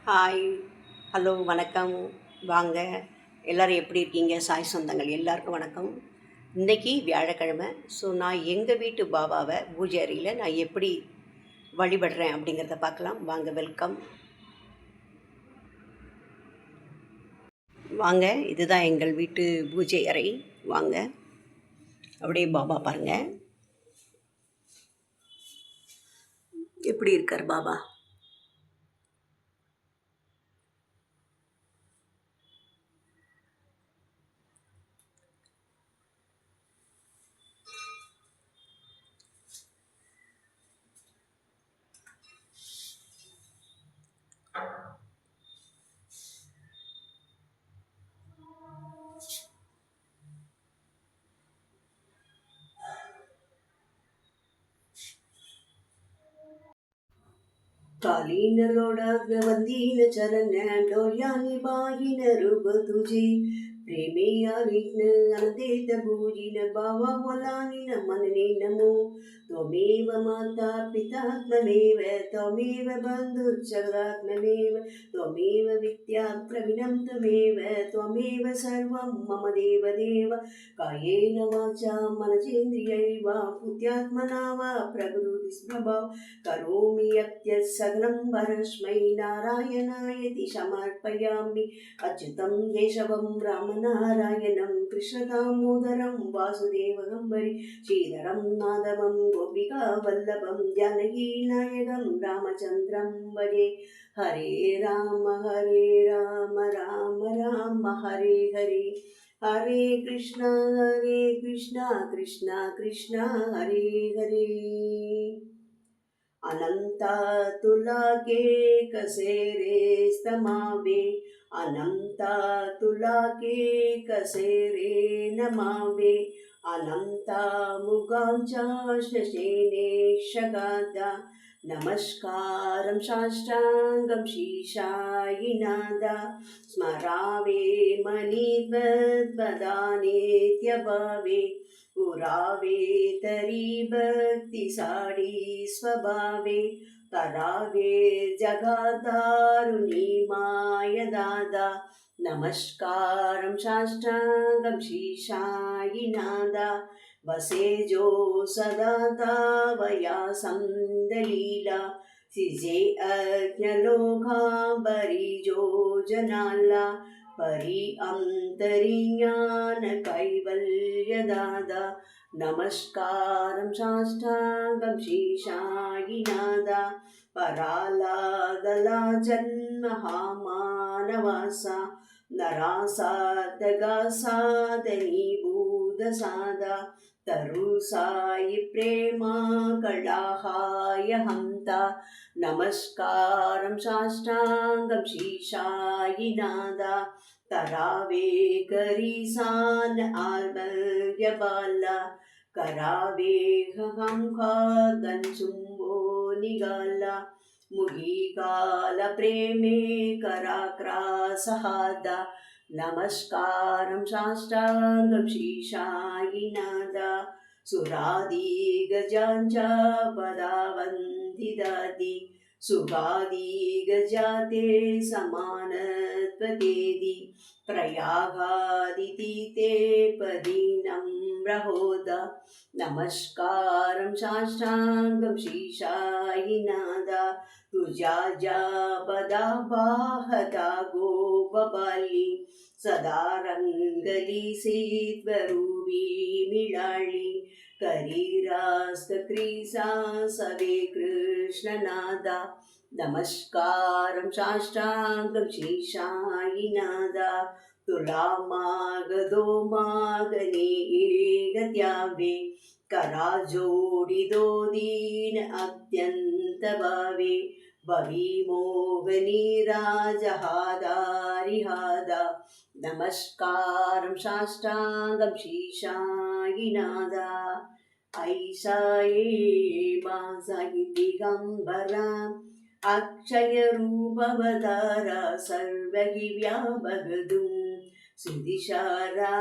Hi, hello, வணக்கம். வாங்க. எல்லோரும் எப்படி இருக்கீங்க? சாய் சொந்தங்கள் எல்லாருக்கும் வணக்கம். இன்றைக்கி வியாழக்கிழமை. ஸோ நான் எங்கள் வீட்டு பாபாவை பூஜை அறையில் நான் எப்படி வழிபடுறேன் அப்படிங்கிறத பார்க்கலாம். வாங்க, வெல்கம். வாங்க, இதுதான் எங்கள் வீட்டு பூஜை அறை. வாங்க, அப்படியே பாபா பாருங்கள் எப்படி இருக்கார் பாபா. कालीन लोडाग्र वंदीन चरण डोल्यानि बाहिन रूप तुझे प्रेमे आलिग्न अनदेत भूजिन बावा वलानि न मनने नमो त्वमेव माता पिता त्वमेव त्वमेव बन्धुश्चरात्ममेव त्वमेव विद्या प्रवीणं त्वमेव त्वमेव सर्वं मम देव देव कायेन वाचा मनसेन्द्रियैर्वा बुद्ध्यात्मना वा प्रकृति स्वभाव करोमि यत् सकलं परस्मै नारायणायति समर्पयामि अच्युतं केशवं रामनारायणं कृष्णदामोदरं वासुदेवं हरि श्रीधरं माधवं गोपिकावल्लभं जानकीनायकं रामचन्द्रं भजे हरे राम राम राम हरे हरे हरे कृष्णा कृष्णा कृष्णा हरे हरे अनंता तुला के कसेरे स्तमावे अनंता तुला के कसेरे नमावे अनंता मुगांचा शशेने शगादा नमस्कारं साष्टांगं शीशायिनादा स्मरावे मणिद्वद्वदानेत्यभावे पुरावे तरी भक्तिसाडी स्वभावे करावे जगादारुणी मायदादा नमस्कारं साष्टांगं शीशायिनादा वसे जो सदा तावया संदलीला सिजे अज्ञलोकांबरी जो जनाला परि अंतरिज्ञान कैवल्यदादा नमस्कारं साष्टांगं शीशायिनादा परालादला जन्महामानवासा नरासादगासादनीभूतसादा तरुसायि प्रेमा कडाहाय हंता नमस्कारं साष्टांगं शीशायिनादा तरावे करीसान आल्बल्यबाला करावे हंखादंचुंबो निगाला मुगीगाल प्रेमे कराक्रासहादा नमस्कारं साष्टांगं शीशायिनादा सुरादि गजांचा पदावन्दिदादि सुगादि गजाते समानत्वतेदि प्रयागादितीते पदीनं रहोदा नमस्कारं साष्टांगं शीशायिनादा तुझ्या ज्या पदाबाहता गोपबाली सदा रंगली सीत्वरूपी मिळाली करीरास्त क्रीसा सवे कृष्णनादा नमस्कारं साष्टांगं शीशायिनादा तुला मागदो मागणे इरेगत्यावे करा जोडिदो दीन अत्यंत भावे भवी मोगनी राजहादारिहादा नमस्कारं साष्टांगं शीशायिनादा ऐसाये मासाहि दिगंबरा अक्षय रूपवतारा सर्वहि व्यापगदुं सुदिशारा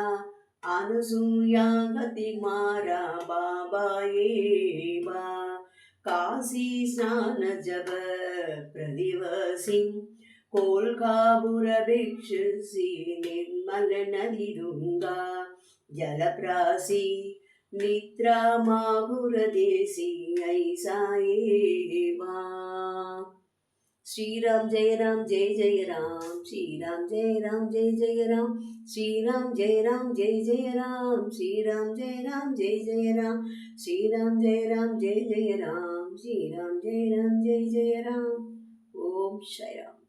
अनुसूया गतिमारा बाबाये बा काशी स्नान जब प्रदिवसिं कोल्कापुरभिक्षुषि निर्मलनदिदुङ्गा जलप्रासी निद्रा माहुरदेसी ऐसा ये माँ। श्री राम जय जय राम, श्री राम जय जय राम, श्री राम जय जय राम, श्री राम जय जय राम, श्री राम जय जय राम, श्री राम जय जय राम। ओम श्री राम।